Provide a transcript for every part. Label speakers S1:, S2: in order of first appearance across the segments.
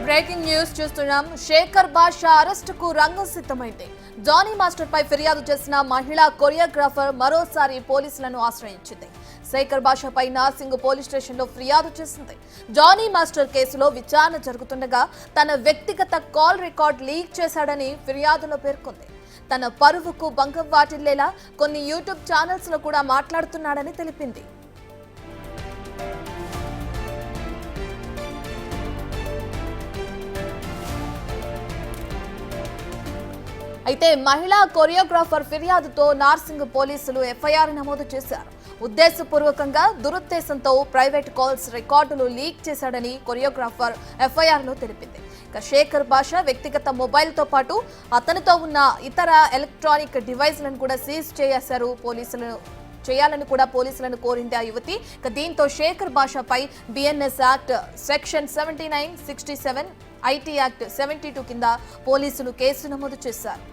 S1: Breaking news చూస్తున్నాం. శేఖర్ బాషా అరెస్టుకు రంగం సిద్ధమైంది. జానీ మాస్టర్ పై ఫిర్యాదు చేసిన మహిళా కొరియోగ్రాఫర్ మరోసారి పోలీసులను ఆశ్రయించింది. శేఖర్ బాషాపై నార్సింగ్ పోలీస్ స్టేషన్లో ఫిర్యాదు చేసింది. జానీ మాస్టర్ కేసులో విచారణ జరుగుతుండగా తన వ్యక్తిగత కాల్ రికార్డ్ లీక్ చేశాడని ఫిర్యాదులో పేర్కొంది. తన పరువుకు భంగం వాటిల్లేలా కొన్ని యూట్యూబ్ ఛానల్స్ లో కూడా మాట్లాడుతున్నాడని తెలిపింది. అయితే మహిళా కొరియోగ్రాఫర్ ఫిర్యాదుతో నార్సింగ్ పోలీసులు ఎఫ్ఐఆర్ నమోదు చేశారు. ఉద్దేశపూర్వకంగా దురుద్దేశంతో ప్రైవేట్ కాల్స్ రికార్డులు లీక్ చేశాడని కొరియోగ్రాఫర్ ఎఫ్ఐఆర్ లో తెలిపింది. శేఖర్ బాషా వ్యక్తిగత మొబైల్ తో పాటు అతనితో ఉన్న ఇతర ఎలక్ట్రానిక్ డివైస్లను కూడా సీజ్ చేయాలని కూడా పోలీసులను కోరింది ఆ యువతి. దీంతో శేఖర్ బాషాపై BNS act section 79, 67, IT act 72 కింద పోలీసులు కేసు నమోదు చేశారు.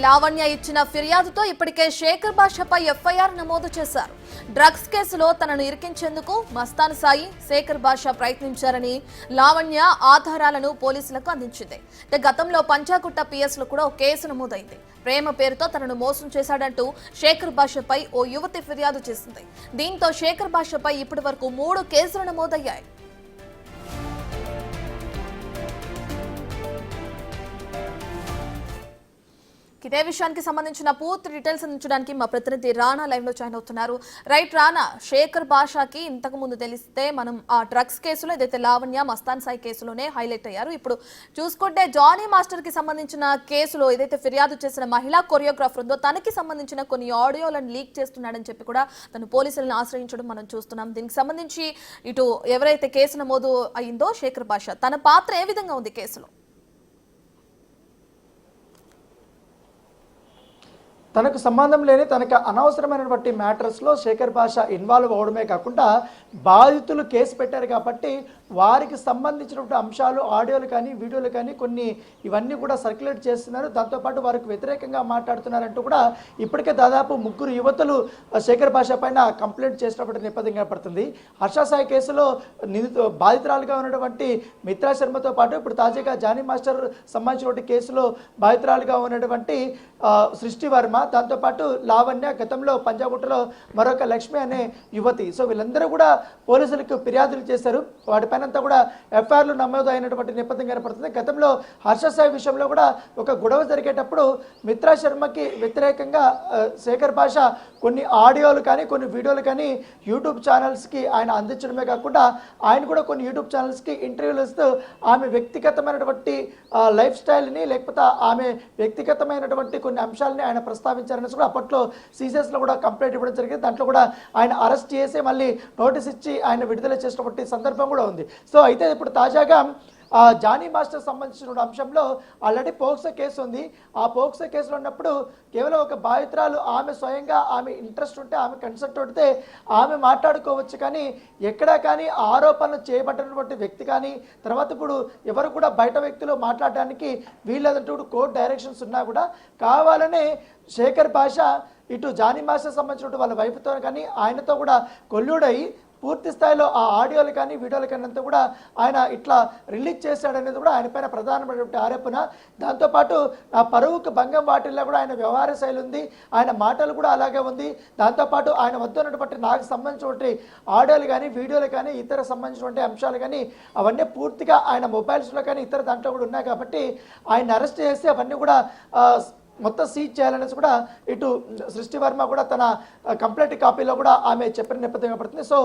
S1: లావణ్య ఇచ్చిన ఫిర్యాదుతో ఇప్పటికే శేఖర్ బాషాపై ఎఫ్ఐఆర్ నమోదు చేశారు. డ్రగ్స్ కేసులో తనను ఇరికించేందుకు మస్తాన్ సాయి, శేఖర్ బాషా ప్రయత్నించారని లావణ్య ఆధారాలను పోలీసులకు అందించింది. గతంలో పంచాగుట్ట పిఎస్ లో కూడా ఓ కేసు నమోదైంది. ప్రేమ పేరుతో తనను మోసం చేశాడంటూ శేఖర్ బాషాపై ఓ యువతి ఫిర్యాదు చేసింది. దీంతో శేఖర్ బాషాపై ఇప్పటి వరకు 3 కేసులు నమోదయ్యాయి. ఇదే విషయానికి సంబంధించిన పూర్తి డీటెయిల్స్ అందించడానికి మా ప్రతినిధి రానా లైవ్ లో జాయిన్ అవుతున్నారు. రైట్ రానా, శేఖర్ బాషాకి ఇంతకు ముందు తెలిస్తే మనం ఆ డ్రగ్స్ కేసులో ఏదైతే లావణ్య మస్తాన్ సాయి కేసులోనే హైలైట్ అయ్యారు. ఇప్పుడు చూసుకుంటే జానీ మాస్టర్ కి సంబంధించిన కేసులో ఏదైతే ఫిర్యాదు చేసిన మహిళా కొరియోగ్రాఫర్ ఉందో తనకి సంబంధించిన కొన్ని ఆడియోలను లీక్ చేస్తున్నాడని చెప్పి కూడా తను పోలీసులను ఆశ్రయించడం మనం చూస్తున్నాం. దీనికి సంబంధించి ఇటు ఎవరైతే కేసు నమోదు అయిందో శేఖర్ బాషా, తన పాత్ర ఏ విధంగా ఉంది కేసులో?
S2: తనకు సంబంధం లేని తనకు అనవసరమైనటువంటి మ్యాటర్స్లో శేఖర్ బాషా ఇన్వాల్వ్ అవడమే కాకుండా బాధితులు కేసు పెట్టారు కాబట్టి వారికి సంబంధించినటువంటి అంశాలు, ఆడియోలు కానీ వీడియోలు కానీ కొన్ని ఇవన్నీ కూడా సర్క్యులేట్ చేస్తున్నారు. దాంతోపాటు వారికి వ్యతిరేకంగా మాట్లాడుతున్నారంటూ కూడా ఇప్పటికే దాదాపు 3 యువతులు శేఖర్ బాషా పైన కంప్లైంట్ చేసినటువంటి నేపథ్యం కనపడుతుంది. హర్ష సాయి కేసులో బాధితురాలుగా ఉన్నటువంటి మిత్రా శర్మతో పాటు ఇప్పుడు తాజాగా జానీ మాస్టర్ సంబంధించినటువంటి కేసులో బాధితురాలుగా ఉన్నటువంటి సృష్టి వర్మ, దాంతోపాటు లావణ్య, గతంలో పంజాగుట్టలో మరొక లక్ష్మి అనే యువతి. సో వీళ్ళందరూ కూడా పోలీసులకు ఫిర్యాదులు చేశారు. వాటిపైనంతా కూడా ఎఫ్ఐఆర్లు నమోదు అయినటువంటి నేపథ్యం కనపడుతుంది. గతంలో హర్ష సాయి విషయంలో కూడా ఒక గొడవ జరిగేటప్పుడు మిత్రా శర్మకి వ్యతిరేకంగా శేఖర్ బాషా కొన్ని ఆడియోలు కానీ కొన్ని వీడియోలు కానీ యూట్యూబ్ ఛానల్స్కి ఆయన అందించడమే కాకుండా ఆయన కూడా కొన్ని యూట్యూబ్ ఛానల్స్కి ఇంటర్వ్యూలు ఇస్తూ ఆమె వ్యక్తిగతమైనటువంటి లైఫ్ స్టైల్ని లేకపోతే ఆమె వ్యక్తిగతమైనటువంటి కొన్ని అంశాలని ఆయన ప్రస్తావించారని కూడా అప్పట్లో సీజెస్లో కూడా కంప్లైంట్ ఇవ్వడం జరిగింది. దాంట్లో కూడా ఆయన అరెస్ట్ చేసి మళ్ళీ నోటీస్ ఇచ్చి ఆయన విడుదల చేసినటువంటి సందర్భం కూడా ఉంది. సో అయితే ఇప్పుడు తాజాగా జానీ మాస్టర్ సంబంధించిన అంశంలో ఆల్రెడీ పోక్సో కేసు ఉంది. ఆ పోక్సో కేసులో ఉన్నప్పుడు కేవలం ఒక బాధితురాలు ఆమె స్వయంగా ఆమె ఇంట్రెస్ట్ ఉంటే ఆమె కన్సెంట్ ఉంటే ఆమె మాట్లాడుకోవచ్చు. కానీ ఎక్కడా కానీ ఆరోపణలు చేయబడినటువంటి వ్యక్తి కానీ తర్వాత ఇప్పుడు ఎవరు కూడా బయట వ్యక్తులు మాట్లాడడానికి వీళ్ళదంటూ కోర్టు డైరెక్షన్స్ ఉన్నా కూడా కావాలనే శేఖర్ బాషా ఇటు జానీ మాస్టర్ సంబంధించిన వాళ్ళ వైఫ్తో కానీ ఆయనతో కూడా కొల్లుడై పూర్తి స్థాయిలో ఆ ఆడియోలు కానీ వీడియోలు కానీ అంతా కూడా ఆయన ఇట్లా రిలీజ్ చేశాడనేది కూడా ఆయన పైన ప్రధానమైనటువంటి ఆరోపణ. దాంతోపాటు ఆ పరువుకు భంగం వాటిల్లో కూడా ఆయన వ్యవహార శైలి ఉంది, ఆయన మాటలు కూడా అలాగే ఉంది. దాంతోపాటు ఆయన వద్ద ఉన్నటువంటి నాకు సంబంధించినటువంటి ఆడియోలు కానీ వీడియోలు కానీ ఇతర సంబంధించినటువంటి అంశాలు కానీ అవన్నీ పూర్తిగా ఆయన మొబైల్స్లో కానీ ఇతర దాంట్లో కూడా ఉన్నాయి కాబట్టి ఆయన అరెస్ట్ చేసి అవన్నీ కూడా మొత్తం సీజ్ చేయాలనేసి కూడా ఇటు సృష్టి వర్మ కూడా తన కంప్లైంట్ కాపీలో కూడా ఆమె చెప్పిన నేపథ్యం పడుతుంది. సో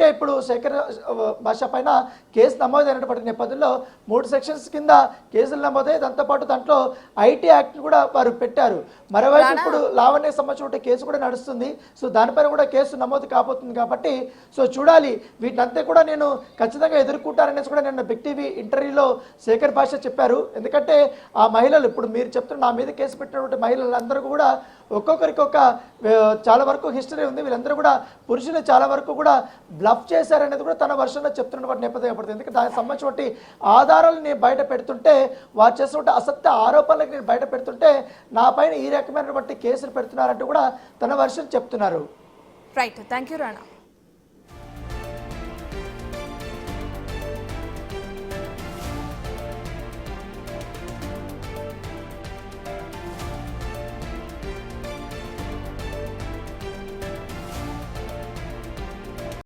S2: ఇప్పుడు శేఖర్ బాషా పైన కేసు నమోదైనటువంటి నేపథ్యంలో 3 సెక్షన్స్ కింద కేసులు నమోదై దాంతోపాటు దాంట్లో ఐటీ యాక్ట్ కూడా వారు పెట్టారు. మరోవైపు ఇప్పుడు లావణ్యకు సంబంధించిన కేసు కూడా నడుస్తుంది. సో దానిపైన కూడా కేసు నమోదు కాబోతుంది కాబట్టి సో చూడాలి. వీటంతా కూడా నేను ఖచ్చితంగా ఎదుర్కొంటాననేసి కూడా నిన్న బిగ్ టీవీ ఇంటర్వ్యూలో శేఖర్ బాషా చెప్పారు. ఎందుకంటే ఆ మహిళలు ఇప్పుడు మీరు చెప్తున్న నా మీద కేసు పెట్టినటువంటి మహిళలందరూ కూడా ఒక్కొక్కరికి ఒక చాలా వరకు హిస్టరీ ఉంది. వీళ్ళందరూ కూడా పురుషులు చాలా వరకు కూడా బ్లఫ్ చేశారనేది కూడా తన వర్షంలో చెప్తున్నటువంటి నేపథ్యం పడుతుంది. ఎందుకంటే దానికి సంబంధించినటువంటి ఆధారాలు నేను బయట పెడుతుంటే వారు చేసినటువంటి అసత్య ఆరోపణలకు నేను బయట పెడుతుంటే నా పైన ఈ రకమైనటువంటి కేసులు పెడుతున్నారంటూ కూడా తన వర్షం చెప్తున్నారు.
S1: Right, thank you Rana.